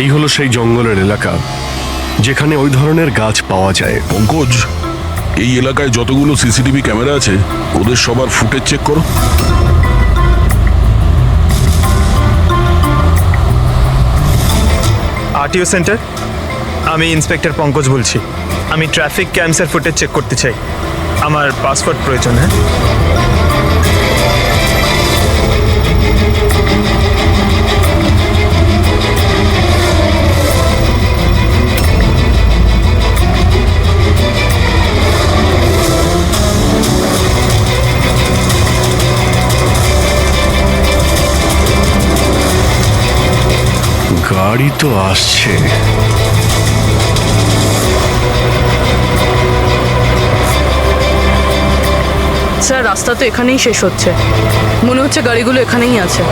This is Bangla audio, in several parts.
এই হলো সেই জঙ্গলের এলাকা যেখানে ওই ধরনের গাছ পাওয়া যায়। পঙ্কজ, এই এলাকায় যতগুলো সিসিটিভি ক্যামেরা আছে ওদের সবার ফুটেজ চেক করো। আরটিও সেন্টার, আমি ইন্সপেক্টর পঙ্কজ বলছি। আমি ট্রাফিক ক্যামসের ফুটেজ চেক করতে চাই। আমার পাসপোর্ট প্রয়োজন। হ্যাঁ, গাড়ি তো আসছে। স্যার, রাস্তা তো এখানেই শেষ হচ্ছে। মনে হচ্ছে গাড়িগুলো এখানেই আছে।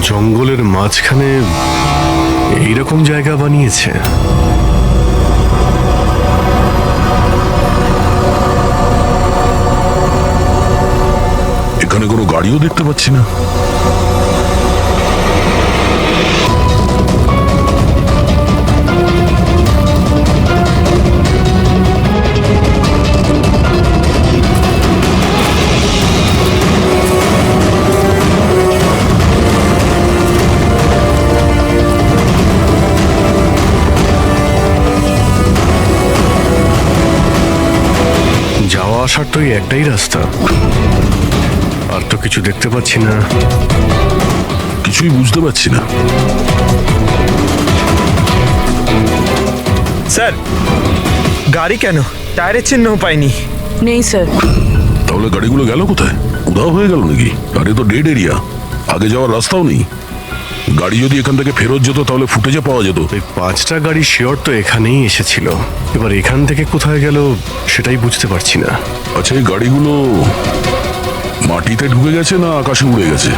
জঙ্গলের মাঝখানে এইরকম জায়গা বানিয়েছে। এখানে কোনো গাড়িও দেখতে পাচ্ছি না। যাওয়া আসার তো এই একটাই রাস্তা, আর তো কিছু দেখতে পাচ্ছি না। কিছুই বুঝতে পারছি না। স্যার, গাড়ি কেন? টায়ারের চিহ্নও পাইনি। নেই স্যার। তাহলে গাড়িগুলো গেল কোথায়? উধাও হয়ে গেল নাকি? আরে তো ডেড এরিয়া, আগে যাওয়ার রাস্তাও নেই। গাড়ি যদি এখান থেকে ফেরত যেত তাহলে ফুটেজে পাওয়া যেত। এই 5টা গাড়ি শিওর তো এখানেই এসেছিল। এবার এখান থেকে কোথায় গেল সেটাই বুঝতে পারছি না। আচ্ছা, এই গাড়িগুলো মাটিতে ঢুকে গেছে না আকাশে উড়ে গেছে?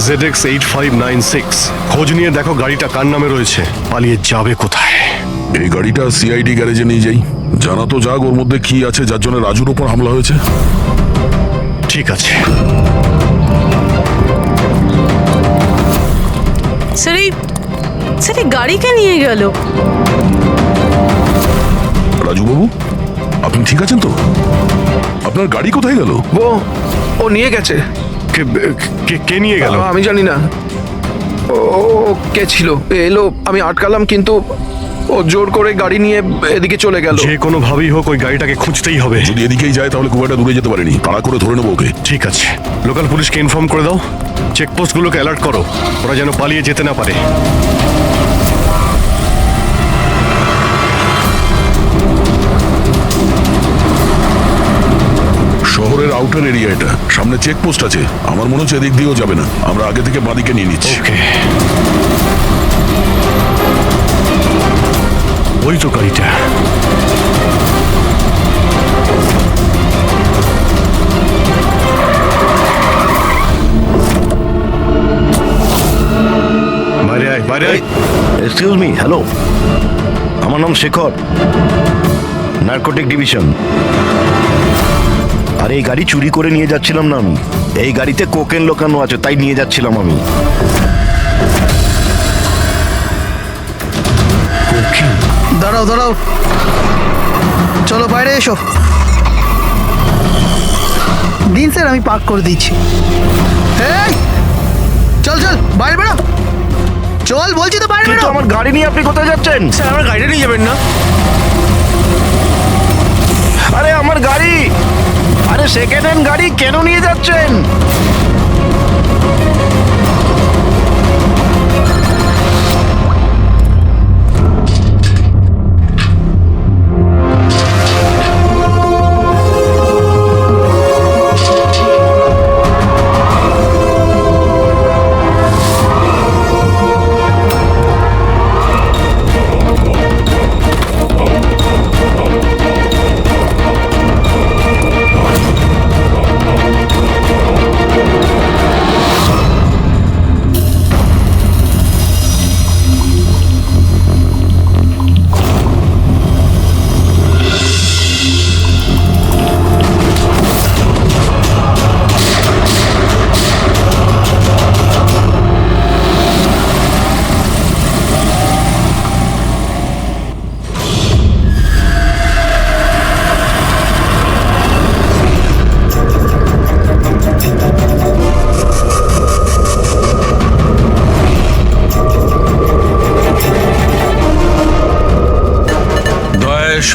ZX8596 খোঁজ নিয়ে দেখো গাড়িটা কার নামে রয়েছে, পালিয়ে যাবে কোথায়। এই গাড়িটা সিআইডি গ্যারেজে নিয়ে যাই, জানা তো যাক ওর মধ্যে কি আছে যার জন্য রাজুর উপর হামলা হয়েছে। ঠিক আছে। স্যার, এই গাড়িকে নিয়ে গেল। রাজুবাবু, আপনি ঠিক আছেন তো? আপনার গাড়ি কোথায় গেল? ও নিয়ে গেছে। কে নিয়ে গেল? আমি জানি না। ও কে ছিল, এলো, আমি আটকালাম, কিন্তু ও জোর করে গাড়ি নিয়ে এদিকে চলে গেল। যে কোনো ভাবেই হোক ওই গাড়িটাকে খুঁজতেই হবে। যদি এদিকেই যায় তাহলে খুব একটা দূরে যেতে পারেনি, তাড়া করে ধরে নেবো ওকে। ঠিক আছে, লোকাল পুলিশকে ইনফর্ম করে দাও, চেকপোস্টগুলোকে অ্যালার্ট করো, ওরা যেন পালিয়ে যেতে না পারে। শহরের আউটার এরিয়া এটা, সামনে চেকপোস্ট আছে। আমার মনে হচ্ছে এদিক দিয়েও যাবে না, আমরা আগে থেকে বাঁদিকে নিয়ে নিচ্ছি। ওকে, ওই তো গাড়িটা। এক্সকিউজ মি, হ্যালো, আমার নাম শেখর, নার্কোটিক ডিভিশন। আর এই গাড়ি চুরি করে নিয়ে যাচ্ছিলাম না আমি, এই গাড়িতে কোকেন লোকানো আছে, তাই নিয়ে যাচ্ছিলাম আমি। দাঁড়াও দাঁড়াও, চলো বাইরে এসো। দিন স্যার, আমি পার্ক করে দিচ্ছি। এই চল চল, বাইরে বেরো, চল বলছি তো, বাইরে কিন্তু বেরো। আমার গাড়ি নিয়ে আপনি কোথায় যাচ্ছেন? স্যার আমার গাড়িটা নিয়ে যাবেন না? আরে আমার গাড়ি, আরে সেকেন্ড হ্যান্ড গাড়ি কেন নিয়ে যাচ্ছেন?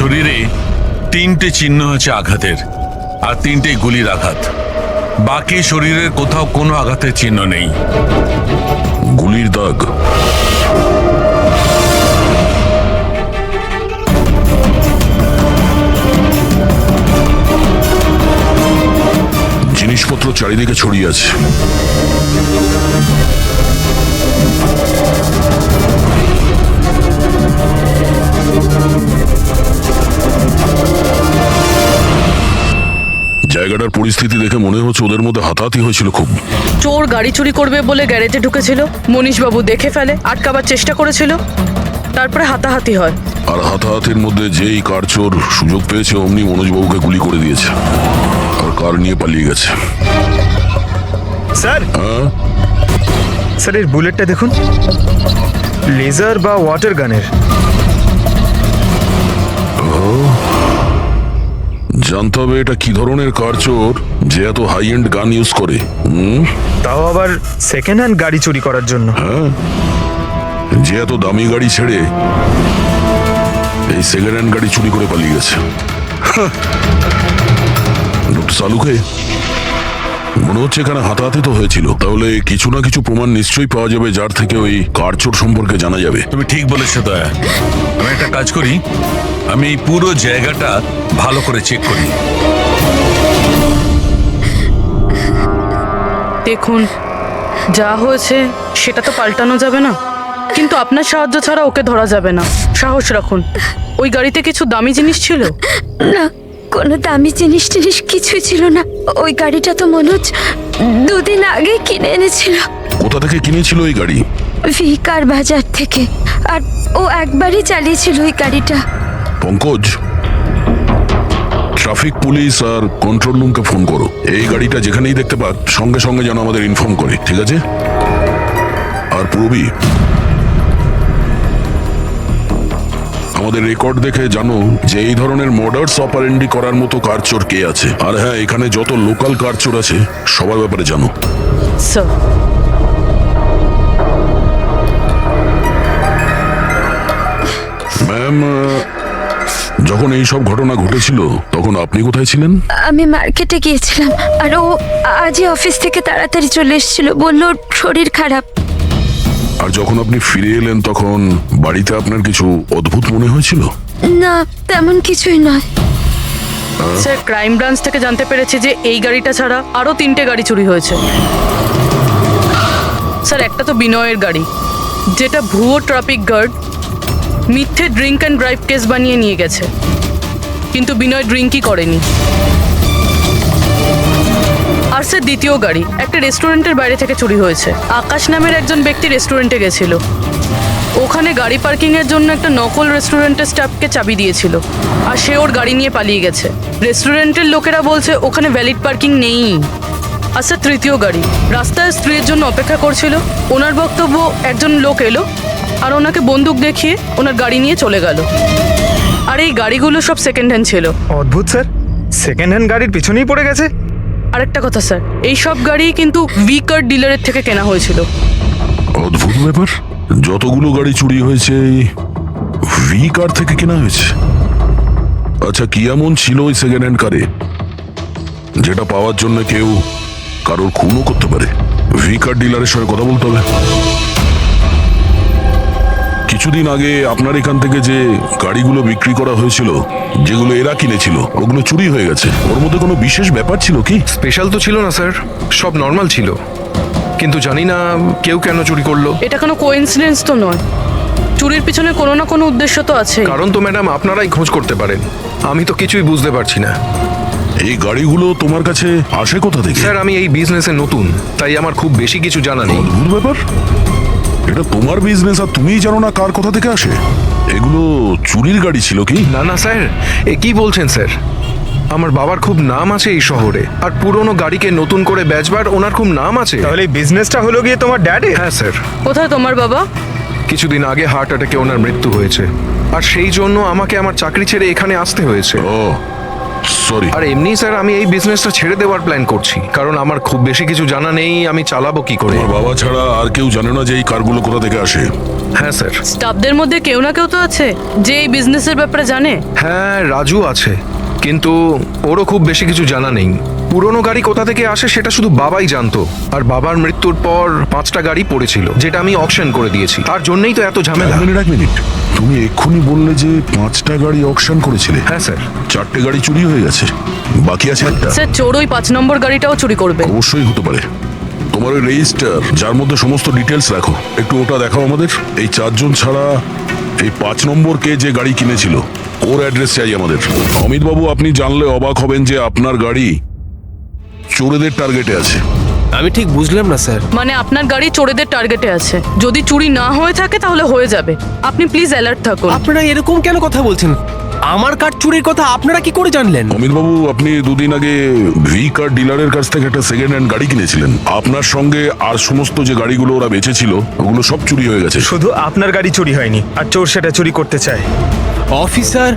শরীরে 3টে চিহ্ন আছে আঘাতের, আর 3টে গুলির আঘাত। বাকি শরীরের কোথাও কোনো আঘাতের চিহ্ন নেই। গুলির দাগ? জিনিসপত্র চারিদিকে ছড়িয়ে আছে। জায়গাটার পরিস্থিতি দেখে মনে হচ্ছে ওদের মধ্যে হাতাহাতি হয়েছিল খুব। চোর গাড়ি চুরি করবে বলে গ্যারেজে ঢুকেছিল, মনীশবাবু দেখে ফেলে, আটকাবার চেষ্টা করেছিল, তারপরে হাতাহাতি হয়। আর হাতাহাতির মধ্যে যেই কার চোর সুযোগ পেয়েছে অমনি মনোজবাবুকে গুলি করে দিয়েছে আর কার নিয়ে পালিয়ে গেছে। স্যার, স্যার এর বুলেটটা দেখুন, লেজার বা ওয়াটার গানের। জানতে হবে এটা কি ধরনের কার চোর যে এত হাই এন্ড গান ইউজ করে। তাও আবার সেকেন্ড হ্যান্ড গাড়ি চুরি করার জন্য। যে এত দামি গাড়ি ছেড়ে এই সেকেন্ড হ্যান্ড গাড়ি চুরি করে পালিয়ে গেছে। ডক্টর সালুকে, মনে হচ্ছে এখানে হাতাহাতি তো হয়েছিল, তাহলে কিছু না কিছু প্রমাণ নিশ্চয়ই পাওয়া যাবে যার থেকে ওই কার চোর সম্পর্কে জানা যাবে। তুমি ঠিক বলেছো দয়া। আমি একটা কাজ করি, আমি এই পুরো জায়গাটা ভালো করে চেক করি। দেখুন, যা হয়েছে সেটা তো পাল্টানো যাবে না, কিন্তু আপনার সাহায্য ছাড়া ওকে ধরা যাবে না। সাহস রাখুন। ওই গাড়িতে কিছু দামি জিনিস ছিল? না, কোনো দামি জিনিস টিনিস কিছুই ছিল না। ওই গাড়িটা তো মনোজ 2 দিন আগে কিনে এনেছিল। কোথা থেকে কিনেছিল ওই গাড়ি? ভিকার বাজার থেকে। আর ও একবারই চালিয়েছিল ওই গাড়িটা। পঙ্কজ, ট্রাফিক পুলিশ আর কন্ট্রোল রুমকে ফোন করো। এই গাড়িটা যেখানেই দেখতে পাক সঙ্গে সঙ্গে যেন আমাদের ইনফর্ম করে, ঠিক আছে? আর পূরবী, আমাদের রেকর্ড দেখে জানো যে এই ধরনের মর্ডার্স অপারেন্ডি করার মতো কারচোর কে আছে। আর হ্যাঁ, এখানে যত লোকাল কারচোর আছে সবার ব্যাপারে জানো। স্যার, ম্যাম, যখন এই সব ঘটনা ঘটেছিল তখন আপনি কোথায় ছিলেন? আমি মার্কেটে গিয়েছিলাম, আর ও আজই অফিস থেকে তাড়াতাড়ি চলে এসেছিল, বলল ওর শরীর খারাপ। আর যখন আপনি ফিরে এলেন তখন বাড়িতে আপনার কিছু অদ্ভুত মনে হয়েছিল? না, তেমন কিছুই নয়। স্যার, ক্রাইম ব্রাঞ্চ থেকে জানতে পেরেছে যে এই গাড়িটা ছাড়া আরো 3টে গাড়ি চুরি হয়েছে। স্যার, একটা তো বিনয়ের গাড়ি, যেটা ভুয়ো ট্রাফিক গার্ড মিথ্যে ড্রিঙ্ক অ্যান্ড ড্রাইভ কেস বানিয়ে নিয়ে গেছে, কিন্তু বিনয় ড্রিঙ্কই করেনি। আর স্যার, দ্বিতীয় গাড়ি একটা রেস্টুরেন্টের বাইরে থেকে চুরি হয়েছে। আকাশ নামের একজন ব্যক্তি রেস্টুরেন্টে গেছিল, ও ওখানে গাড়ি পার্কিং এর জন্য একটা নকল রেস্টুরেন্টের স্টাফকে চাবি দিয়েছিল আর সে ওর গাড়ি নিয়ে পালিয়ে গেছে। রেস্টুরেন্টের লোকেরা বলছে ওখানে ভ্যালিড পার্কিং নেই। আর স্যার তৃতীয় গাড়ি রাস্তায় স্ত্রীর জন্য অপেক্ষা করছিল। ওনার বক্তব্য একজন লোক এলো আর ওনাকে বন্দুক দেখিয়ে ওনার গাড়ি নিয়ে চলে গেল। আর এই গাড়িগুলো সব সেকেন্ড হ্যান্ড ছিল। অদ্ভুত স্যার, সেকেন্ড হ্যান্ড গাড়ির পিছনেই পড়ে গেছে। আরেকটা কথা স্যার, এই সব গাড়ি কিন্তু ভি কার ডিলারের থেকে কেনা হয়েছিল। অদ্ভুত ব্যাপার, যতগুলো গাড়ি চুরি হয়েছে ভি কার থেকে কেনা হয়েছে। আচ্ছা, কি এমন ছিল ওই সেকেন্ড হ্যান্ড কারে যেটা পাওয়ার জন্য কেউ কারোর খুনও করতে পারে? ভি কার ডিলারের সঙ্গে কথা বলতে হবে। কিছুদিন আগে আপনার এখান থেকে যে গাড়িগুলো বিক্রি করা হয়েছিল, যেগুলো এরা কিনেছিল, ওগুলো চুরি হয়ে গেছে। ওর মধ্যে কোনো বিশেষ ব্যাপার ছিল কি? স্পেশাল তো ছিল না স্যার, সব নর্মাল ছিল, কিন্তু জানি না কেউ কেন চুরি করলো। এটা কোনো কোইন্সিডেন্স তো নয়, চুরির পিছনে কোনো না কোনো উদ্দেশ্য তো আছে। কারণ তো ম্যাডাম আপনারাই খোঁজ করতে পারেন, আমি তো কিছুই বুঝতে পারছি না। এই গাড়িগুলো তোমার কাছে আসে কোথা থেকে? স্যার আমি এই বিজনেসে নতুন, তাই আমার খুব বেশি কিছু জানা নেই। অদ্ভুত ব্যাপার, এটা তোমার বিজনেস আর তুমিই জানো না কার কোথা থেকে আসে? এগুলো চুরির গাড়ি ছিল কি? না না স্যার, এ কি বলছেন স্যার? আমার বাবার খুব নাম আছে এই শহরে, আর পুরনো গাড়িকে নতুন করে বেচবার ওনার খুব নাম আছে। তাহলে এই বিজনেসটা হলো গিয়ে তোমার ড্যাডি? হ্যাঁ স্যার, কোথায় তোমার বাবা? কিছুদিন আগে হার্ট অ্যাটাকে ওনার মৃত্যু হয়েছে, আর সেই জন্য আমাকে আমার চাকরি ছেড়ে এখানে আসতে হয়েছে। ও সরি। আর এমনি স্যার আমি এই বিজনেসটা ছেড়ে দেওয়ার প্ল্যান করছি, কারণ আমার খুব বেশি কিছু জানা নেই, আমি চালাবো কি করে। তোমার বাবা ছাড়া আর কেউ জানে না যে এই কারগুলো কোথা থেকে আসে? হ্যাঁ স্যার। স্টাফদের মধ্যে কেউ না কেউ তো আছে যে এই বিজনেসের ব্যাপারে জানে। হ্যাঁ রাজু আছে, কিন্তু ওরও খুব বেশি কিছু জানা নেই। পুরনো গাড়ি কোথা থেকে আসে সেটা শুধু বাবাই জানতো, আর বাবার মৃত্যুর পর 5টা গাড়ি পড়েছিল, যেটা আমি অকশন করে দিয়েছি। তার জন্যই তো এত ঝামেলা। এক মিনিট, তুমি এক্ষুনি বললে যে 5টা গাড়ি অকশন করেছিলে। হ্যাঁ স্যার। 4টে গাড়ি চুরি হয়ে গেছে, বাকি আছে একটা। স্যার চোর ওই 5 নম্বর গাড়িটাও চুরি করবে। অবশ্যই হতে পারে। তোমার ওই রেজিস্টার যার মধ্যে সমস্ত ডিটেলস রাখো, একটু ওটা দেখাও আমাদের। এই 4 জন ছাড়া এই 5 নম্বর কে যে গাড়ি কিনেছিল ওর অ্যাড্রেস চাই আমাদের। অমিত বাবু, আপনি জানলে অবাক হবেন যে আপনার গাড়ি চোরেদের টার্গেটে আছে। আমি ঠিক বুঝলাম না স্যার। মানে আপনার গাড়ি চোরেদের টার্গেটে আছে। যদি চুরি না হয়ে থাকে তাহলে হয়ে যাবে। আপনি প্লিজ অ্যালার্ট থাকুন। আপনারা এরকম কেন কথা বলছেন? আমার কার চুরির কথা আপনারা কি করে জানলেন? অমিত বাবু, আপনি দুদিন আগে ভি কার ডিলারের কাছ থেকে একটা সেকেন্ড হ্যান্ড গাড়ি কিনেছিলেন। আপনার সঙ্গে আর সমস্ত যে গাড়িগুলো ওরা বেচেছিল ওগুলো সব চুরি হয়ে গেছে। শুধু আপনার গাড়ি চুরি হয়নি, আর চোর সেটা চুরি করতে চায়। অফিসার,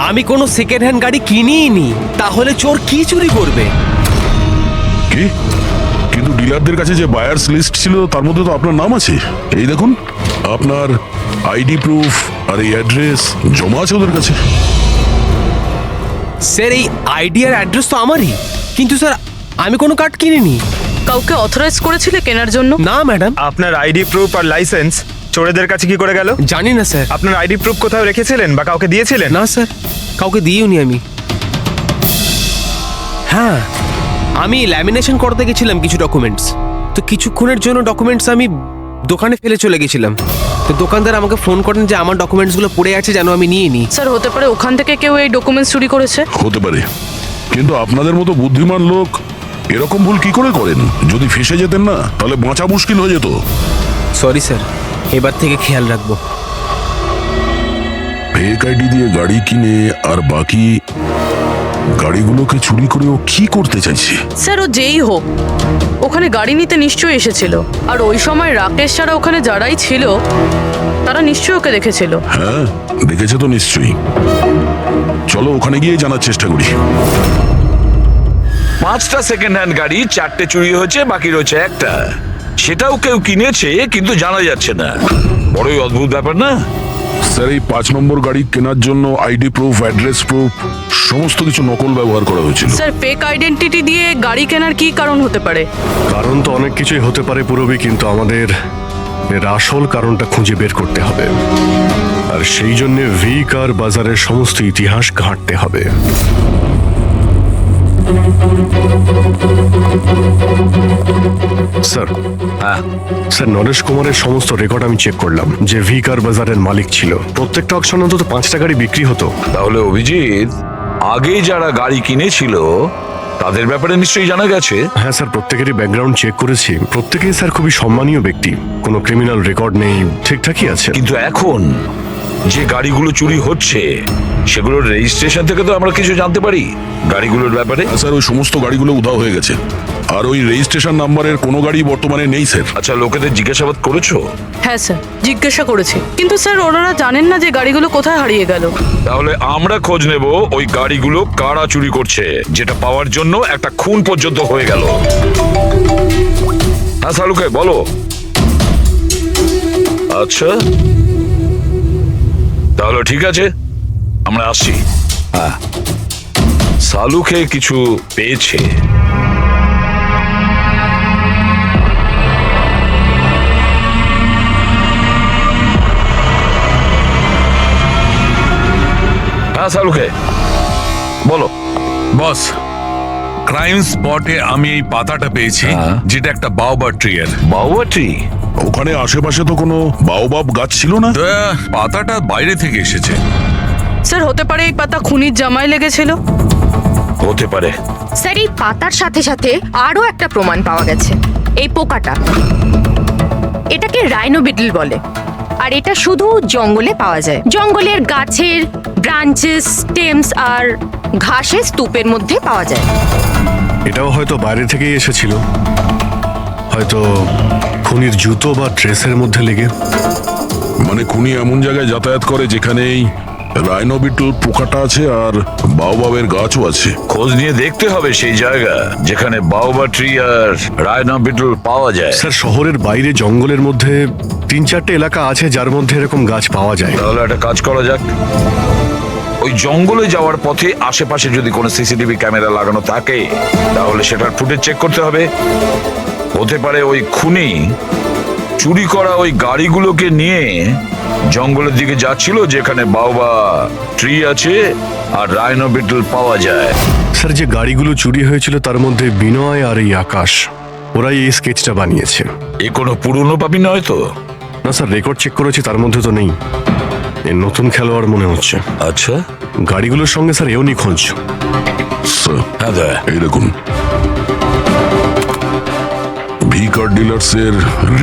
আমি কোনো সেকেন্ড হ্যান্ড গাড়ি কিনিই নি, তাহলে চোর কি চুরি করবে? কি? কিন্তু ডিলারদের কাছে যে বায়ার্স লিস্ট ছিল তার মধ্যে তো আপনার নাম আছে। এই দেখুন, আপনার আইডি প্রুফ আর এই অ্যাড্রেস জমা আছে ওদের কাছে। স্যার এই আইডি আর অ্যাড্রেস তো আমারই, কিন্তু স্যার আমি কোনো কার্ড কিনিনি। কাউকে অথরাইজ করেছিলে কেনার জন্য? না ম্যাডাম। আপনার আইডি প্রুফ আর লাইসেন্স চোরেদের কাছে কি করে গেল? জানি না স্যার। আপনার আইডি প্রুফ কোথাও রেখেছিলেন বা কাউকে দিয়েছিলেন? না স্যার, কাউকে দিইওনি আমি। হ্যাঁ, আমি ল্যামিনেশন করতে গেছিলাম কিছু ডকুমেন্টস, তো কিছুক্ষণের জন্য ডকুমেন্টস আমি দোকানে ফেলে চলে গেছিলাম। তো দোকানদার আমাকে ফোন করেন যে আমার ডকুমেন্টসগুলো পড়ে আছে, যেন আমি নিয়ে নিই। স্যার হতে পারে ওখান থেকে কেউ এই ডকুমেন্টস চুরি করেছে। হতে পারে, কিন্তু আপনাদের মতো বুদ্ধিমান লোক এরকম ভুল কি করে করেন? যদি ফেসে যেতেন না তাহলে বাঁচা মুশকিল হয়ে যেত। সরি স্যার, এবার থেকে খেয়াল রাখবো। ফেক আইডি দিয়ে গাড়ি কিনে আর বাকি গাড়িগুলোকে চুরি করে ও কি করতে চাইছে? স্যার ও যেই হোক, ওখানে গাড়ি নিতে নিশ্চয়ই এসেছিল, আর ওই সময় রাকেশ ছাড়া ওখানে যারাই ছিল তারা নিশ্চয়ই ওকে দেখেছিল। হ্যাঁ, দেখেছে তো নিশ্চয়ই। চলো ওখানে গিয়ে জানার চেষ্টা করি। 5টা সেকেন্ড হ্যান্ড গাড়ি, 4টে চুরি হয়েছে, বাকি রয়েছে একটা। সেটাও কেউ কিনেছে কিন্তু জানা যাচ্ছে না। বড়ই অদ্ভুত ব্যাপার না? স্যার, এই 5 নম্বর গাড়ি কেনার জন্য আইডি প্রুফ, অ্যাড্রেস প্রুফ সমস্ত কিছু নকল ব্যবহার করা হয়েছিল। স্যার ফেক আইডেন্টিটি দিয়ে গাড়ি কেনার কি কারণ হতে পারে? কারণ তো অনেক কিছুই হতে পারে পুরবি, কিন্তু আমাদের এর আসল কারণটা খুঁজে বের করতে হবে, আর সেই জন্য ভি কার বাজারের সমস্ত ইতিহাস ঘাঁটতে হবে। স্যার, স্যার নরেশ কুমারের সমস্ত রেকর্ড আমি চেক করলাম, যে ভি কার বাজারের মালিক ছিল। প্রত্যেকটা অকশন অন্তত 5টা গাড়ি বিক্রি হতো। তাহলে অভিজিৎ আগে যারা গাড়ি কিনেছিল তাদের ব্যাপারে নিশ্চয়ই জানা গেছে। হ্যাঁ স্যার, প্রত্যেকেরই ব্যাকগ্রাউন্ড চেক করেছি। প্রত্যেকেই স্যার খুবই সম্মানীয় ব্যক্তি, কোনো ক্রিমিনাল রেকর্ড নেই, ঠিকঠাকই আছে। কিন্তু এখন যে গাড়িগুলো চুরি হচ্ছে সেগুলোর রেজিস্ট্রেশন থেকে তো আমরা কিছু জানতে পারি গাড়িগুলোর ব্যাপারে। স্যার ওই সমস্ত গাড়িগুলো উধাও হয়ে গেছে, আর ওই রেজিস্ট্রেশন নাম্বারের কোনো গাড়ি বর্তমানে নেই স্যার। আচ্ছা, লোকেদের জিজ্ঞাসাবাদ করেছো? হ্যাঁ স্যার, জিজ্ঞাসা করেছি, কিন্তু স্যার ওনারা জানেন না যে গাড়িগুলো কোথায় হারিয়ে গেল। তাহলে আমরা খোঁজ নেব ওই গাড়িগুলো কারা চুরি করছে, যেটা পাওয়ার জন্য একটা খুন পর্যন্ত হয়ে গেল। হ্যাঁ সালুকে বলো। আচ্ছা তাহলে ঠিক আছে, আমরা আসছি। হ্যাঁ, সালুকে কিছু পেয়েছে। হ্যাঁ সালুকে বলো। বস, ক্রাইম স্পটে আমি এই পাতাটা পেয়েছি, হ্যাঁ। যেটা একটা বাওবা ট্রি এর। বাউয়া ট্রি? ওখানে আশেপাশে তো কোনো বাওবাব গাছ ছিল না। তো, পাতাটা বাইরে থেকে এসেছে। স্যার হতে পারে এই পাতা খুনির জামায় লেগেছিল। হতে পারে। স্যার এই পাতার সাথে সাথে আরো একটা প্রমাণ পাওয়া গেছে, এই পোকাটা। এটাকে রাইনো বিটল বলে, আর এটা শুধু জঙ্গলে পাওয়া যায়। জঙ্গলের গাছের ব্রাঞ্চেস, স্টেমস আর ঘাসের স্তূপের মধ্যে পাওয়া যায়। এটাও হয়তো বাইরে থেকেই এসেছিল, হয়তো খুনির জুতো বা ড্রেসের মধ্যে লেগে। মানে খুনি এমন জায়গায় যাতায়াত করে যেখানেই রাইনোবিটল পোকাটা আছে আর বাওবাবের গাছও আছে। খোঁজ নিয়ে দেখতে হবে সেই জায়গা যেখানে বাউবা ট্রি আর রায়না বিটল পাওয়া যায়। স্যার শহরের বাইরে জঙ্গলের মধ্যে 3-4টে এলাকা আছে যার মধ্যে এরকম গাছ পাওয়া যায়। তাহলে একটা কাজ করা যাক, ওই জঙ্গলে যাওয়ার পথে আশেপাশে যদি কোনো সিসিটিভি ক্যামেরা লাগানো থাকে তাহলে সেটার ফুটেজ চেক করতে হবে। হতে পারে ওই খুনি চুরি করা ওই গাড়িগুলোকে নিয়ে জঙ্গলের দিকে যাচ্ছিল যেখানে বাউবা ট্রি আছে আর রাইনো বিটল পাওয়া যায়। স্যার যে গাড়িগুলো চুরি হয়েছিল তার মধ্যে বিনয় আর এই আকাশ, ওরাই এই স্কেচটা বানিয়েছে। এ কোনো পুরনো পাপি নয় তো? না স্যার, রেকর্ড চেক করেছি, তার মধ্যে তো নেই। এর নতুন খেলোয়াড় মনে হচ্ছে। আচ্ছা, গাড়িগুলোর সঙ্গে স্যার এও নিখোঁজ। স্যার হ্যাঁ দা। এই দেখুন, ভি কার ডিলার্স এর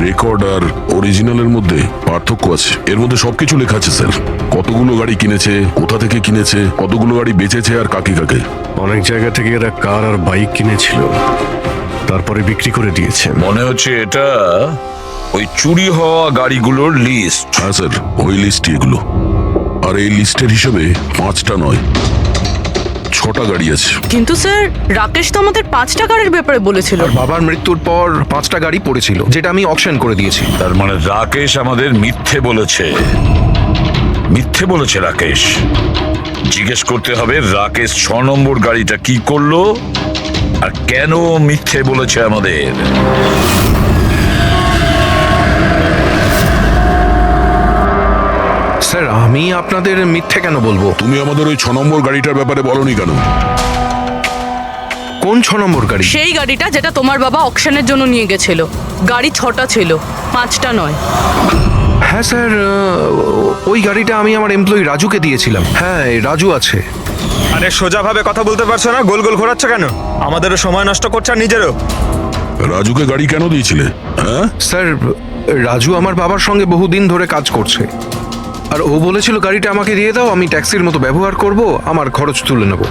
রেকর্ড আর অরিজিনালের মধ্যে পার্থক্য আছে। এর মধ্যে সবকিছু লেখা আছে স্যার, কতগুলো গাড়ি কিনেছে, কোথা থেকে কিনেছে, কতগুলো গাড়ি বেচেছে আর কাকে কাকে। অনেক জায়গা থেকে এরা কার আর বাইক কিনেছিল, তারপরে বিক্রি করে দিয়েছে। মনে হচ্ছে এটা ওই চুরি হওয়া গাড়িগুলোর লিস্ট। হ্যাঁ স্যার, ওই লিস্টই এগুলো। আর এই লিস্টের হিসেবে 5টা নয় 6টা গাড়ি আছে। কিন্তু স্যার রাকেশ তো আমাদের 5টা গাড়ির ব্যাপারে বলেছিল। আর বাবার মৃত্যুর পর 5টা গাড়ি পড়েছিল, যেটা আমি অকশন করে দিয়েছি। তার মানে রাকেশ আমাদের মিথ্যে বলেছে। মিথ্যে বলেছে রাকেশ। জিজ্ঞেস করতে হবে রাকেশ 6 নম্বর গাড়িটা কি করলো আর কেন মিথ্যে বলেছে আমাদের। স্যার আমি আপনাদের মিথ্যে কেন বলবো? তুমি আমাদের ওই 6 নম্বর গাড়িটার ব্যাপারে বলনি কেন? কোন 6 নম্বর গাড়ি? সেই গাড়িটা যেটা তোমার বাবা অকশনের জন্য নিয়ে গেছিল। গাড়ি 6টা ছিল, 5টা নয়। হ্যাঁ স্যার, ওই গাড়িটা আমি আমার এমপ্লয়ি রাজুকে দিয়েছিলাম। হ্যাঁ, রাজু আছে। আরে সোজাভাবে কথা বলতে পারছো না, গোল গোল ঘোরাচ্ছ কেন? আমাদেরও সময় নষ্ট করছে আর নিজেরও। রাজুকে গাড়ি কেন দিয়েছিলে? হ্যাঁ স্যার, রাজু আমার বাবার সঙ্গে বহুদিন ধরে কাজ করছে, আর ও বলেছিল গাড়িটা আমাকে দিয়ে দাও, আমি ট্যাক্সির মতো ব্যবহার করব, আমার খরচ তুলে নেব।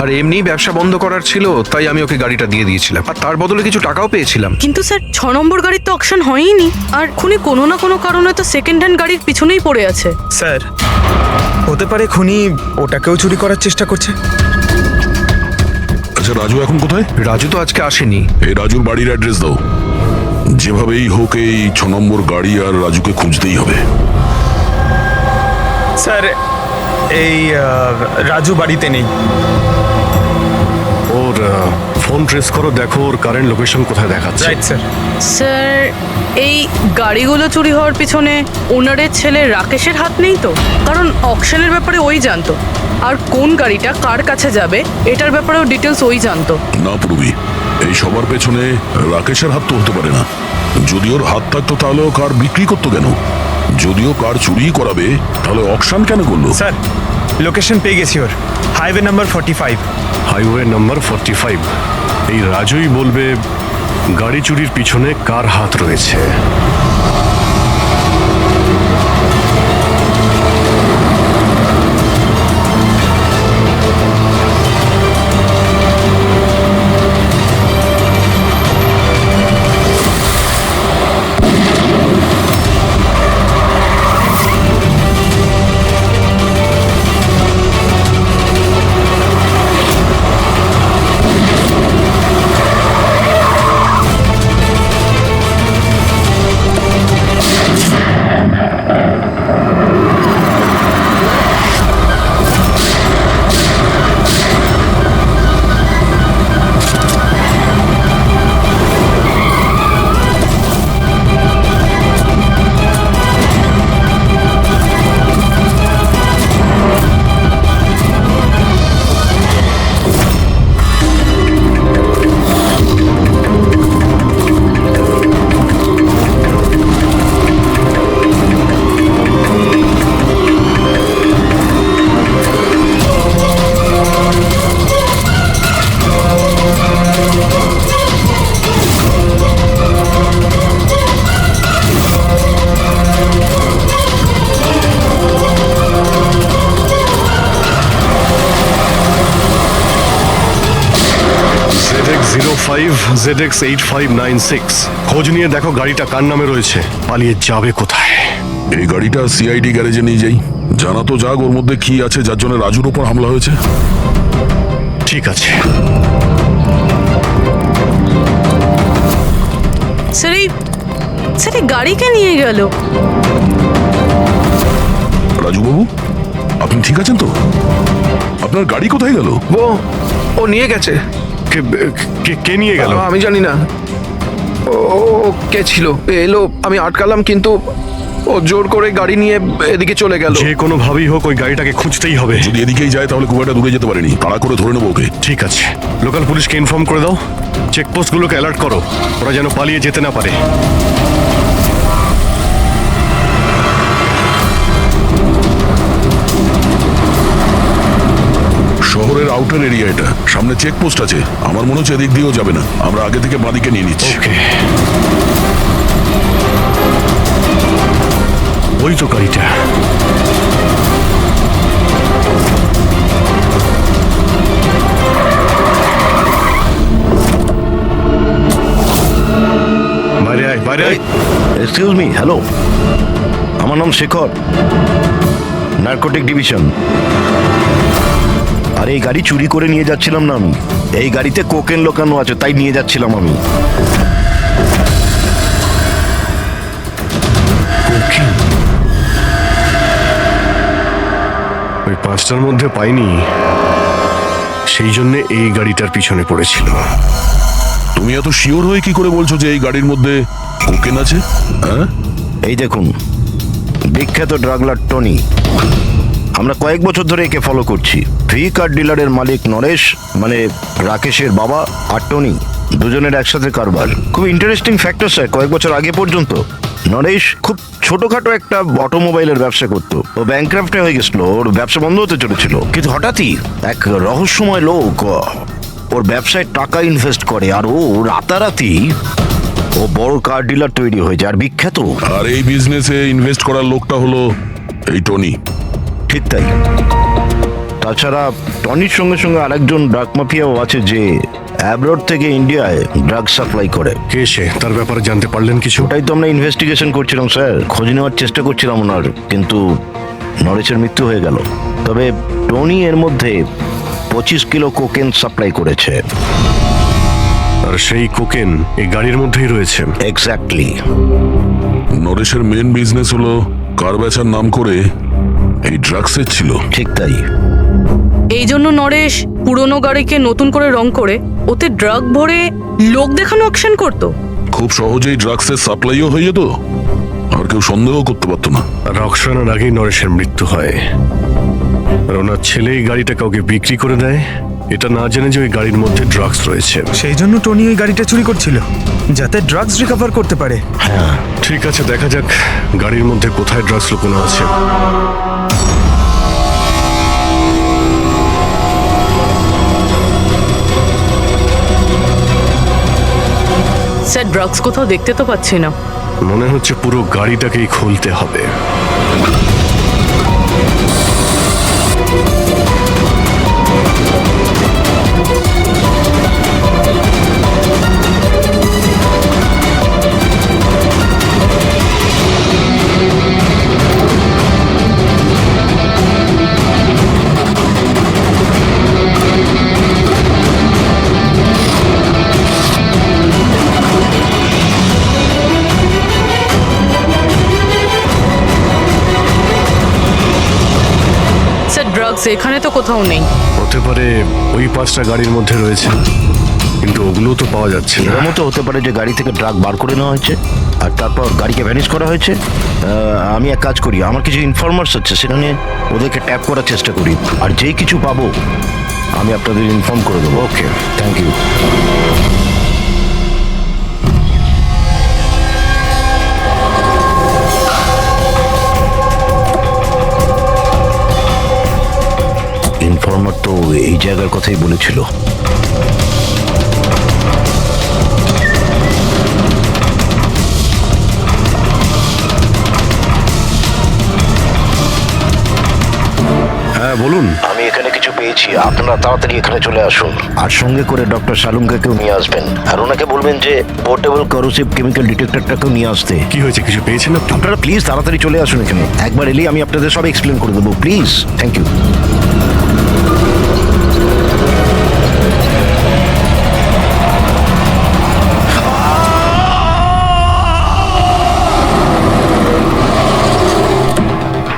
আর এমনি ব্যবসা বন্ধ করার ছিল, তাই আমি ওকে গাড়িটা দিয়ে দিয়েছিলাম, আর তার বদলে কিছু টাকাও পেয়েছিলাম। কিন্তু স্যার 6 নম্বর গাড়ির তো অকশন হয়নি, আর খুনি কোনো না কোনো কারণে তো সেকেন্ড হ্যান্ড গাড়ির পিছনেই পড়ে আছে। স্যার হতে পারে খুনি ওটাকেও চুরি করার চেষ্টা করছে। আচ্ছা, রাজু এখন কোথায়? রাজু তো আজকে আসেনি। এই রাজুর বাড়ির অ্যাড্রেস দাও। যেভাবেই হোক এই 6 নম্বর গাড়ি আর রাজুকে খুঁজতেই হবে। স্যার এই রাজু বাড়িতে নেই। ওর ফোন ট্রেস করো, দেখো ওর কারেন্ট লোকেশন কোথায় দেখাচ্ছে। Right sir. স্যার এই গাড়িগুলো চুরি হওয়ার পিছনে ওনারের ছেলে রাকেশের হাত নেই তো? কারণ অকশনের ব্যাপারে ওই জানতো, আর কোন গাড়িটা কার কাছে যাবে এটার ব্যাপারেও ডিটেলস ওই জানতো। না পূর্বী, এই সবার পেছনে রাকেশের হাত তো হতে পারে না। যদি ওর হাত থাকতো তাহলে ও কার বিক্রি করতো কেন? যদিও কার চুরি করাবে তাহলে অকশন কেন করলো? স্যার লোকেশন পেয়ে গেছি ওর, হাইওয়ে নাম্বার 45। Highway number 45। এই রাজুই বলবে গাড়ি চুরির পিছনে কার হাত রয়েছে। ZX8596 খোঁজ নিয়ে দেখো গাড়িটা কার নামে রয়েছে, পালিয়ে যাবে কোথায়। এই গাড়িটা সিআইডি গ্যারেজে নিয়ে যাই, জানা তো যাক ওর মধ্যে কি আছে যার জন্য রাজুর উপর হামলা হয়েছে। ঠিক আছে। স্যার এই গাড়িকে নিয়ে গেল। রাজু বাবু, আপনি ঠিক আছেন তো? আপনার গাড়ি কোথায় গেল? ও নিয়ে গেছে। কে নিয়ে গেল? আমি জানি না। ও কে ছিল, এলো, আমি আটকালাম, কিন্তু ও জোর করে গাড়ি নিয়ে এদিকে চলে গেল। যে কোনো ভাবেই হোক ওই গাড়িটাকে খুঁজতেই হবে। যদি এদিকেই যায় তাহলে খুব একটা দূরে যেতে পারেনি, তাড়া করে ধরে নেবো ওকে। ঠিক আছে, লোকাল পুলিশকে ইনফর্ম করে দাও, চেকপোস্টগুলোকে অ্যালার্ট করো, ওরা যেন পালিয়ে যেতে না পারে। শহরের আউটার এরিয়া এটা, সামনে চেকপোস্ট আছে, আমার মনে হচ্ছে এদিক দিয়েও যাবে না, আমরা আগে থেকে বাঁদিকে নিয়ে নিচ্ছি। ওই তো গাড়িটা। বাইরে আয়, বাইরে আয়। এক্সকিউজ মি, হ্যালো, আমার নাম শেখর, নার্কোটিক ডিভিশন। আর এই গাড়ি চুরি করে নিয়ে যাচ্ছিলাম না আমি, এই গাড়িতে কোকেন লোকানো আছে তাই নিয়ে যাচ্ছিলাম আমি। ওই 5টার মধ্যে পাইনি, সেই জন্য এই গাড়িটার পিছনে পড়েছিল। তুমি এত শিওর হয়ে কি করে বলছো যে এই গাড়ির মধ্যে কোকেন আছে? হ্যাঁ, এই দেখুন, বিখ্যাত ড্রাগলার টনি, আমরা কয়েক বছর ধরে একে ফলো করছি। ভি কার ডিলারের মালিক নরেশ, মানে রাকেশের বাবা, আর টনি দুজনের একসাথে কারবার। খুব ইন্টারেস্টিং ফ্যাক্টর স্যার, কয়েক বছর আগে পর্যন্ত নরেশ খুব ছোটখাটো একটা অটোমোবাইলের ব্যবসা করতো। ও ব্যাংক্রাফ্টে হয়ে গেছিল, ওর ব্যবসা বন্ধ হতে চলেছিল, কিন্তু হঠাৎই এক রহস্যময় লোক ওর ব্যবসায় টাকা ইনভেস্ট করে, আর ও রাতারাতি ও বড় কার ডিলার তৈরি হয়ে যায়, আর বিখ্যাত। আর এই বিজনেসে ইনভেস্ট করার লোকটা হলো এই টনি। ঠিক তাই। তাছাড়া টনির সঙ্গে সঙ্গে আরেকজন ড্রাগ মাফিয়াও আছে যে অ্যাব্রড থেকে ইন্ডিয়ায় ড্রাগ সাপ্লাই করে। কে সে, তার ব্যাপারে জানতে পারলেন কিছু? ওটাই তো আমরা ইনভেস্টিগেশন করছিলাম স্যার, খোঁজ নেওয়ার চেষ্টা করছিলাম ওনার, কিন্তু নরেশের মৃত্যু হয়ে গেল। তবে টনি এর মধ্যে 25 কিলো কোকেন সাপ্লাই করেছে। আর সেই কোকেন এই গাড়ির মধ্যেই রয়েছে। এক্স্যাক্টলি। নরেশের মেন বিজনেস হলো কার বেচার নাম করে এই ড্রাগসের ছিল। ঠিক তাই। এই জন্য নরেশ পুরনো গাড়িকে নতুন করে রং করে ওতে ড্রাগ ভরে লোক দেখানো অকশন করতো। খুব সহজেই ড্রাগসের সাপ্লাইও হয়ে যেত, আর কেউ সন্দেহ করতে পারতো না। রক্সানার আগেই নরেশের মৃত্যু হয়। আর ওনার ছেলে এই গাড়িটা কাউকে বিক্রি করে দেয়, এটা না জেনে যে ওই গাড়ির মধ্যে ড্রাগস রয়েছে। সেই জন্য টনি ওই গাড়িটা চুরি করছিল, যাতে ড্রাগস রিকভার করতে পারে। ঠিক আছে, দেখা যাক গাড়ির মধ্যে কোথায় ড্রাগস লুকোনো আছে। স্যার, ড্রাগস কোথাও দেখতে তো পাচ্ছি না। মনে হচ্ছে পুরো গাড়িটাকেই খুলতে হবে। স্যার, ড্রাগস এখানে তো কোথাও নেই। হতে পারে ওই 5টা গাড়ির মধ্যে রয়েছে, কিন্তু ওগুলো তো পাওয়া যাচ্ছে না। এরকমও তো হতে পারে যে গাড়ি থেকে ড্রাগ বার করে নেওয়া হয়েছে আর তারপর গাড়িকে ভ্যানিশ করা হয়েছে। আমি এক কাজ করি, আমার কিছু ইনফরমার্স আছে, সেখানে ওদেরকে ট্যাপ করার চেষ্টা করি, আর যেই কিছু পাবো আমি আপনাদের ইনফর্ম করে দেবো। ওকে, থ্যাংক ইউ। ইনফর্মার তো এই জায়গার কথাই বলেছিল। হ্যাঁ বলুন। আমি এখানে কিছু পেয়েছি, আপনারা তাড়াতাড়ি এখানে চলে আসুন, আর সঙ্গে করে ডক্টর শালুঙ্কাকেও নিয়ে আসবেন, আর ওনাকে বলবেন যে পোর্টেবল করোসিভ কেমিক্যাল ডিটেক্টরটাকেও নিয়ে আসতে। কি হয়েছে, কিছু পেয়েছেন আপনি? আপনারা প্লিজ তাড়াতাড়ি চলে আসুন এখানে, একবার এলেই আমি আপনাদের সব এক্সপ্লেন করে দেবো, প্লিজ। Thank you.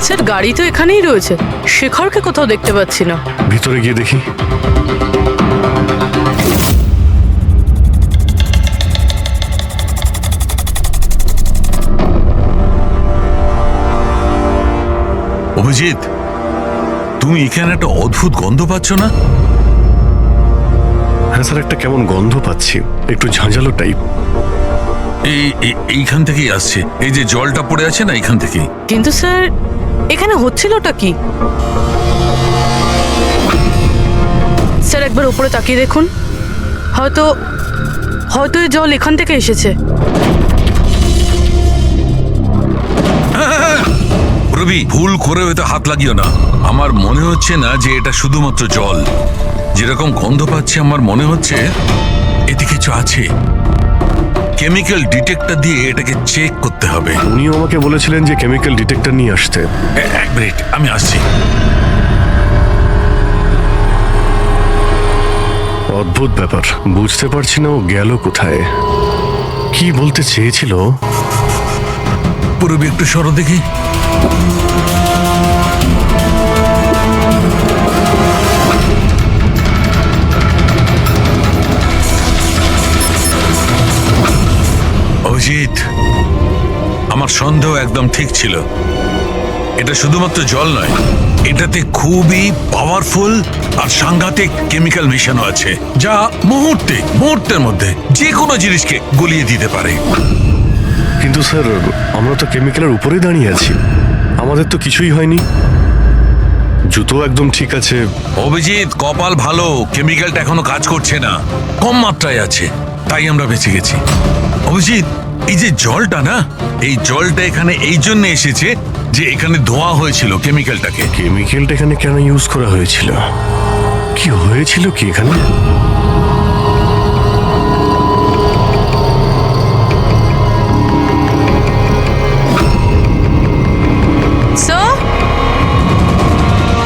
স্যার, গাড়ি তো এখানেই রয়েছে, শেখরকে কোথাও দেখতে পাচ্ছি না। ভিতরে গিয়ে দেখি। অভিজিৎ, তুমি এখানে একটা অদ্ভুত গন্ধ পাচ্ছ না? হ্যাঁ স্যার, একটা কেমন গন্ধ পাচ্ছি, একটু ঝাঁঝালো টাইপ। এইখান থেকেই আসছে, এই যে জলটা পড়ে আছে না, এইখান থেকেই। কিন্তু স্যার, এখানে হচ্ছিলটা কি? স্যার, একবার উপরে তাকিয়ে দেখুন, হয়তো হয়তো এই জল এখান থেকে এসেছে। রবি, ভুল করে হয়তো হাত লাগিও না। আমার মনে হচ্ছে না যে এটা শুধুমাত্র জল। যেরকম গন্ধ পাচ্ছি, আমার মনে হচ্ছে এতে কিছু আছে। কেমিক্যাল ডিটেক্টর দিয়ে এটাকে চেক করতে হবে। উনিও আমাকে বলেছিলেন যে কেমিক্যাল ডিটেক্টর নিয়ে আসতে। এক মিনিট, আমি আসছি। অদ্ভুত ব্যাপার, বুঝতে পারছি না ও গেল কোথায়, কি বলতে চেয়েছিল। পুরবি, একটু সরো দেখি। অভিজিৎ, আমার সন্দেহ একদম ঠিক ছিল। এটা শুধুমাত্র জল নয়, এটাতে খুবই পাওয়ারফুল আর সাংঘাতিক কেমিক্যাল মেশানো আছে, যা মুহূর্তের মধ্যে যে কোনো জিনিসকে গলিয়ে দিতে পারে। কিন্তু স্যার, আমরা তো কেমিক্যালের উপরেই দাঁড়িয়ে আছি, আমাদের তো কিছুই হয়নি, জুতো একদম ঠিক আছে। অভিজিৎ, কপাল ভালো, কেমিক্যালটা এখনো কাজ করছে না, কম মাত্রায় আছে, তাই আমরা বেঁচে গেছি। অভিজিৎ, এই যে জলটা না, এই জলটা এখানে এই জন্য এসেছে যে এখানে ধোয়া হয়েছিল কেমিক্যালটাকে। কেমিক্যালটা এখানে কেন ইউজ করা হয়েছিল, কি হয়েছিল কি এখানে?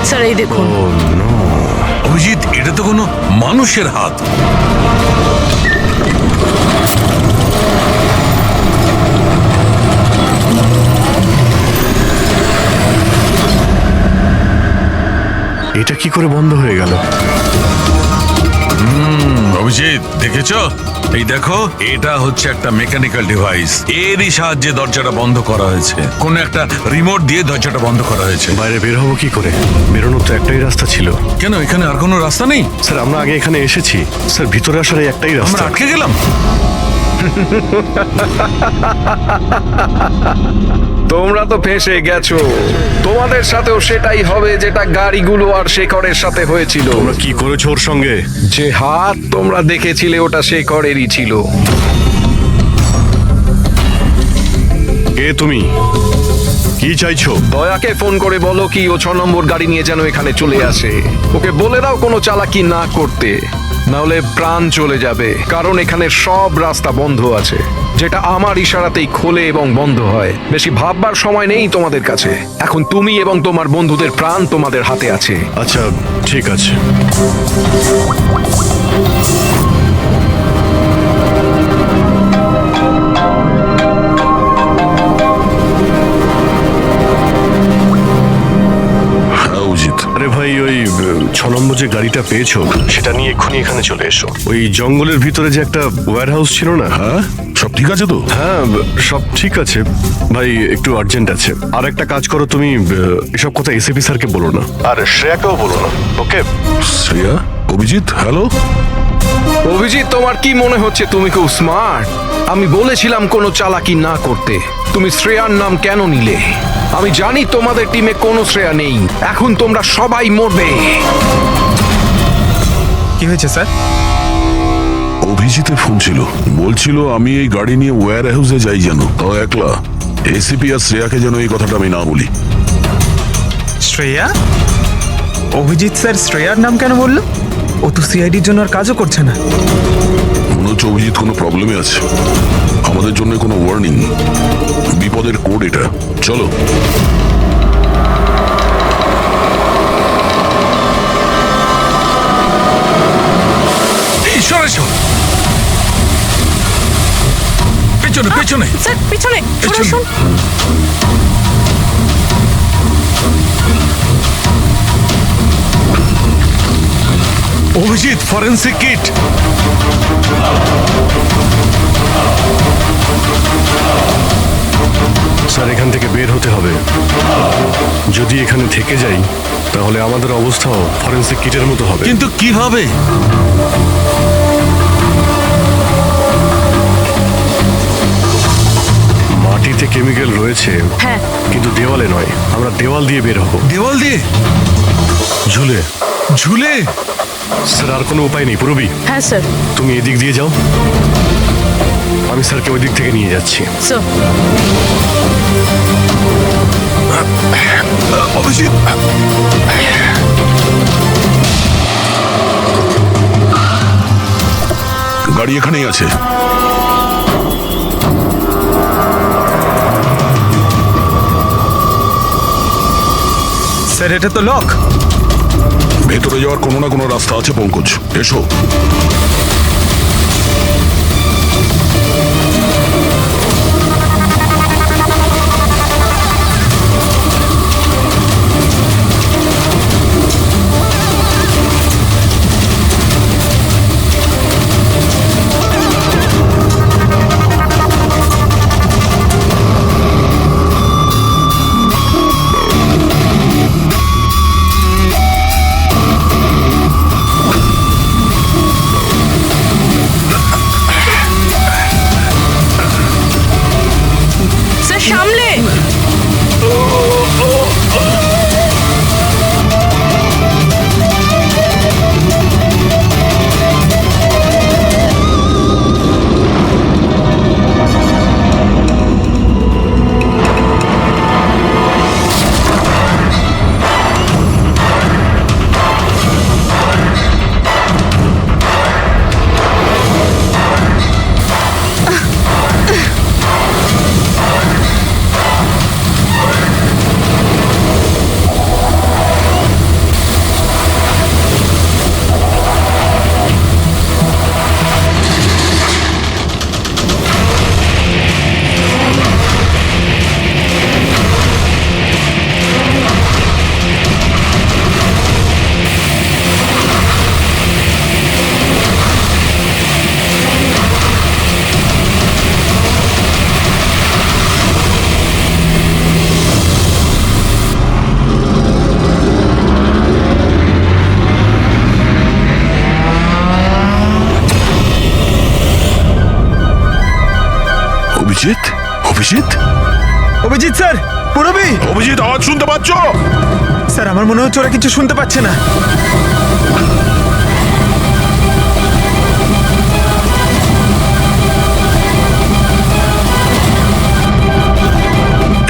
স্যার, এই দেখুন। অভিজিৎ, এটা তো কোনো মানুষের হাত। এটা কি করে বন্ধ হয়ে গেল? অভিজিৎ দেখেছো? এই দেখো, এটা হচ্ছে একটা মেকানিক্যাল ডিভাইস। এরই সাহায্যে দরজাটা বন্ধ করা হয়েছে। কোন একটা রিমোট দিয়ে দরজাটা বন্ধ করা হয়েছে। বাইরে বের হবো কি করে? বেরোনোর তো একটাই রাস্তা ছিল। কেন, এখানে আর কোনো রাস্তা নেই? স্যার আমরা আগে এখানে এসেছি স্যার, ভিতরে আসার এই একটাই আমরা রাস্তা। আটকে গেলাম। তোমরা তো ফেঁসে গেছো। তোমাদের সাথেও সেটাই হবে যেটা গাড়িগুলো আর শেখরের সাথে হয়েছিল। তোমরা কি করেছো ওর সঙ্গে? যে হাত তোমরা দেখেছিলে ওটা শেখরেরই ছিল। কে তুমি? কি চাইছো? দয়াকে ফোন করে বলো কি ও 6 নম্বর গাড়ি নিয়ে যেন এখানে চলে আসে। ওকে বলে দাও কোনো চালাকি না করতে, নাহলে প্রাণ চলে যাবে। কারণ এখানে সব রাস্তা বন্ধ আছে, যেটা আমার ইশারাতেই খোলে এবং বন্ধ হয়। বেশি ভাববার সময় নেই তোমাদের কাছে। এখন তুমি এবং তোমার বন্ধুদের প্রাণ তোমাদের হাতে আছে। আচ্ছা ঠিক আছে। হ্যাঁ অভিজিৎ, আরে ভাই ওই 6 নম্বর যে গাড়িটা পেয়েছো সেটা নিয়ে এক্ষুনি এখানে চলে এসো। ওই জঙ্গলের ভিতরে যে একটা ওয়্যার হাউস ছিল না? হ্যাঁ সব ঠিক আছে তো? হ্যাঁ সব ঠিক আছে ভাই, একটু আর্জেন্ট আছে। আর একটা কাজ করো তুমি, এসব কথা এসিপি স্যারকে বলো না, আর শ্রেয়াকেও বলো না, ওকে? শ্রেয়া? অভিজিৎ হ্যালো। অভিজিৎ, তোমার কি মনে হচ্ছে তুমি খুব স্মার্ট? আমি বলেছিলাম কোনো চালাকি না করতে। তুমি শ্রেয়ার নাম কেন নিলে? আমি জানি তোমাদের টিমে কোনো শ্রেয়া নেই। এখন তোমরা সবাই মরবে। কি হয়েছে স্যার? অভিজিতের ফোন ছিল, বলছিল আমি এই গাড়ি নিয়ে ওয়্যার হাউসে যাই যেন, তাও একলা। এসিপি আর শ্রেয়াকে যেন এই কথাটা আমি না বলি। শ্রেয়া? অভিজিৎ স্যার শ্রেয়ার নাম কেন বললো? ও তো সিআইডির জন্য আর কাজও করছে না। মনে হচ্ছে অভিজিৎ কোনো প্রবলেমে আছে। আমাদের জন্য কোনো ওয়ার্নিং, বিপদের কোড এটা। চলো। ঈশ্বর, এসো। পেছনে পেছনে। স্যার পিছনে পেছনে। শুনুন। Abhijit, forensic kit. স্যার এখান থেকে বের হতে হবে। যদি এখানে থেকে যাই তাহলে আমাদের অবস্থাও ফরেন্সিক কিটের মতো হবে। কিন্তু কিভাবে? মাটিতে কেমিক্যাল রয়েছে, হ্যাঁ কিন্তু দেওয়ালে নয়। আমরা দেওয়াল দিয়ে বের হবো। দেওয়াল দিয়ে? ঝুলে। ঝুলে? স্যার আর কোনো উপায় নেই পুরবি। হ্যাঁ স্যার। তুমি এদিক দিয়ে যাও, আমি স্যারকে ওই দিক থেকে নিয়ে যাচ্ছি। স্যার অভিজিৎ, গাড়ি এখানেই আছে। স্যার এটা তো লক। ভেতরে যাওয়ার কোনো না কোনো রাস্তা আছে পঙ্কজ, এসো। অভিজিৎ? অভিজিৎ? অভিজিৎ স্যার, পুরবি অভিজিৎ, আওয়াজ শুনতে পাচ্ছ? স্যার, আমার মনে হচ্ছে ওরা কিছু শুনতে পাচ্ছে না।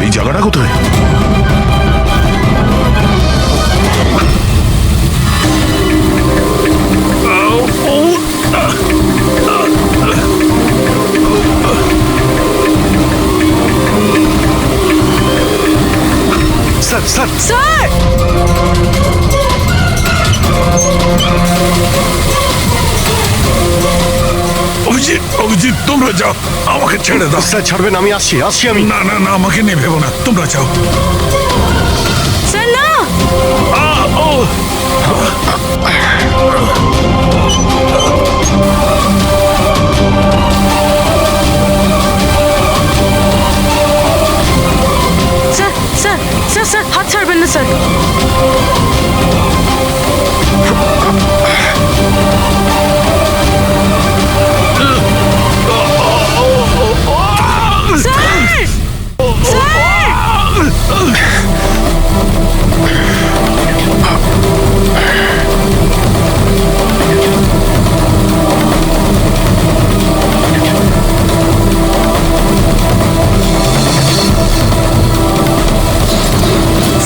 এই জায়গাটা কোথায়? Sir sir sir! Abhijit, Abhijit, তোমরা যাও, আমাকে ছেড়ে দাও। স্যার ছাড়বেন, আমি আসছি আসছি আমি। না না না, আমাকে নিয়ে ভেবো না, তোমরা যাও। স্যার না! ও স্যার স্যার স্যার স্যার, হাত ছাড়বেন না স্যার। স্যার! স্যার!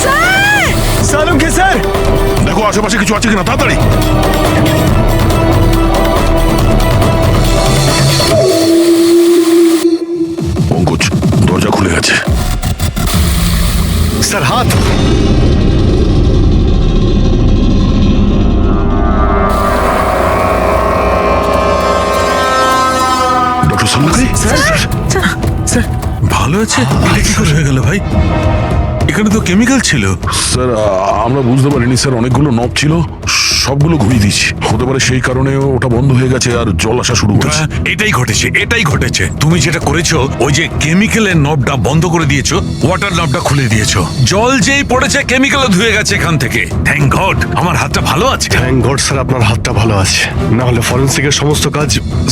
স্যার! সালুম কে স্যার? দেখো আশেপাশে কিছু আছে কিনা, তাড়াতাড়ি। পঙ্কজ, দরজা খুলে গেছে। স্যার হাত। ডক্টর সালুকে? ভালো আছে? এটা কি করে হয়ে গেল ভাই? এখানে তো কেমিক্যাল ছিল। স্যার, আমরা বুঝতে পারিনি স্যার, অনেকগুলো নব ছিল, সবগুলো ঘুরিয়ে দিয়েছি। হতে পারে সেই কারণে ওটা বন্ধ হয়ে গেছে আর জল আসা শুরু করেছে। এটাই ঘটেছে, এটাই ঘটেছে। তুমি যেটা করেছো, ওই যে কেমিক্যালের নবটা বন্ধ করে দিয়েছো, ওয়াটার নবটা খুলে দিয়েছো, জল যেই পড়েছে কেমিক্যালও ধুয়ে গেছে এখান থেকে। থ্যাংক গড আমার হাতটা ভালো আছে। থ্যাংক গড স্যার, আপনার হাতটা ভালো আছে, না হলে ফরেন্সিকের সমস্ত কাজ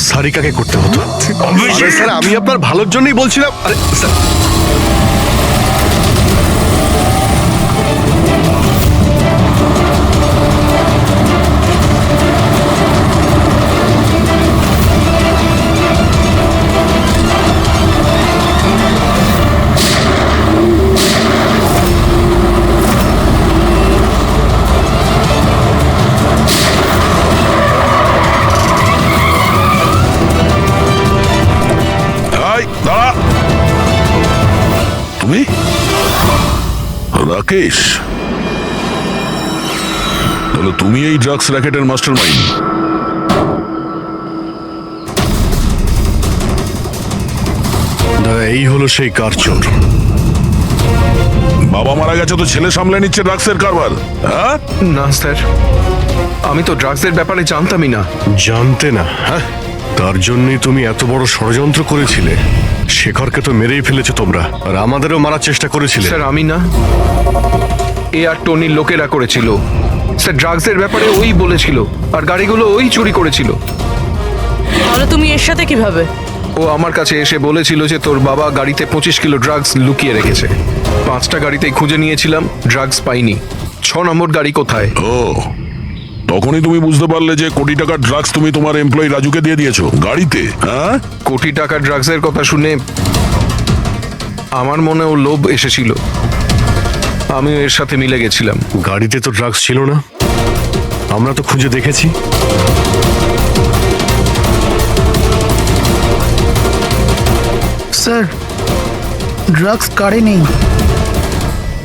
সারিকাকে করতে হতো। আরে স্যার, আমি আপনার ভালোর জন্যই বলছিলাম। আরে স্যার, এই, দাঁড়া। তুমি রাকেশ? তাহলে তুমি এই ড্রাগস র্যাকেটের মাস্টার মাইন্ড। দাদা, এই হলো সেই কার চোর। বাবা মারা গেছে তো ছেলে সামলে নিচ্ছে ড্রাগসের কারবার, হ্যাঁ? না স্যার, আমি তো ড্রাগসের ব্যাপারে জানতামই না। জানতে না? হ্যাঁ, তার জন্যই তুমি এত বড় ষড়যন্ত্র করেছিলে। শেখরকে তো মেরেই ফেলেছো তোমরা, আর আমাদেরও মারার চেষ্টা করেছিলে। স্যার আমি না, এ আর টনির লোকেরা করেছিল। স্যার ড্রাগসের ব্যাপারে ওই বলেছিল, আর গাড়িগুলো ওই চুরি করেছিল। তাহলে তুমি এর সাথে কিভাবে? ও আমার কাছে এসে বলেছিল যে তোর বাবা গাড়িতে 25 কিলো ড্রাগস লুকিয়ে রেখেছে। 5টা গাড়িতেই খুঁজে নিয়েছিলাম, ড্রাগস পাইনি। 6 নম্বর গাড়ি কোথায়? ও, তখনই তুমি বুঝতে পারলে যে কোটি টাকার ড্রাগস তুমি তোমার এমপ্লয়ি রাজুকে দিয়ে দিয়েছো গাড়িতে, হ্যাঁ? কোটি টাকার ড্রাগসের কথা শুনে আমার মনেও লোভ এসেছিল, আমিও এর সাথে মিলে গেছিলাম। গাড়িতে তো ড্রাগস ছিল না, আমরা তো খুঁজে দেখেছি। স্যার, ড্রাগস কারে নেই,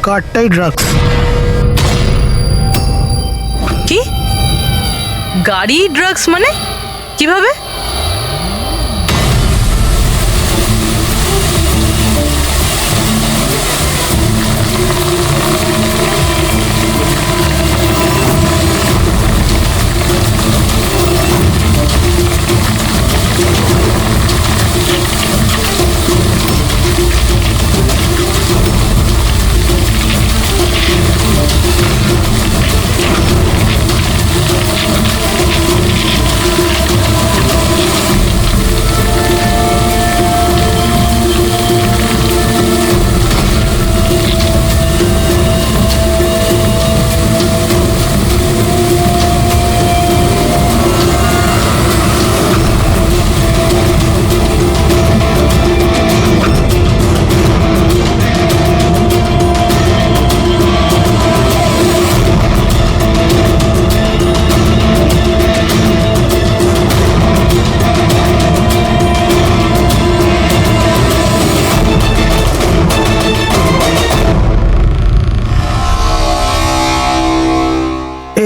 কারটাই ড্রাগস। কি? গাড়ি ড্রাগস মানে কিভাবে?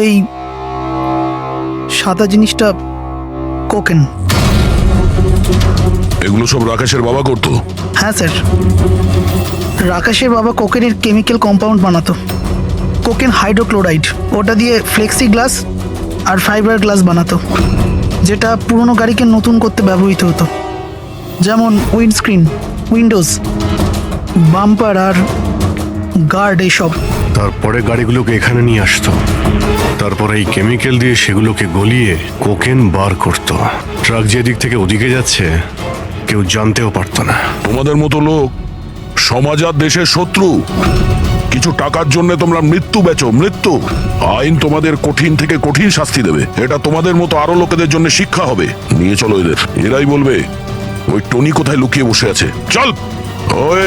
এই সাদা জিনিসটা কোকেন। এগুলো সব রাকেশের বাবা করতো? হ্যাঁ স্যার, রাকেশের বাবা কোকেনের কেমিক্যাল কম্পাউন্ড বানাতো। কোকেন হাইড্রোক্লোরাইড, ওটা দিয়ে ফ্লেক্সি গ্লাস আর ফাইবার গ্লাস বানাতো, যেটা পুরনো গাড়িকে নতুন করতে ব্যবহৃত হতো, যেমন উইন্ডস্ক্রিন, উইন্ডোজ, বাম্পার আর গার্ড এইসব। তারপরে গাড়িগুলোকে এখানে নিয়ে আসতো, তারপরে এই কেমিক্যাল দিয়ে সেগুলোকে গলিয়ে কোকেন বার করতো। ট্রাক যেদিক থেকে ওদিকে যাচ্ছে কেউ জানতেও পারতো না। তোমাদের মতো লোক সমাজ আর দেশের শত্রু। কিছু টাকার জন্য তোমরা মৃত্যু বেচো, মৃত্যু। আইন তোমাদের কঠিন থেকে কঠিন শাস্তি দেবে। এটা তোমাদের মতো আরো লোকেদের জন্য শিক্ষা হবে। নিয়ে চলো এদের, এরাই বলবে ওই টনি কোথায় লুকিয়ে বসে আছে। চল ওই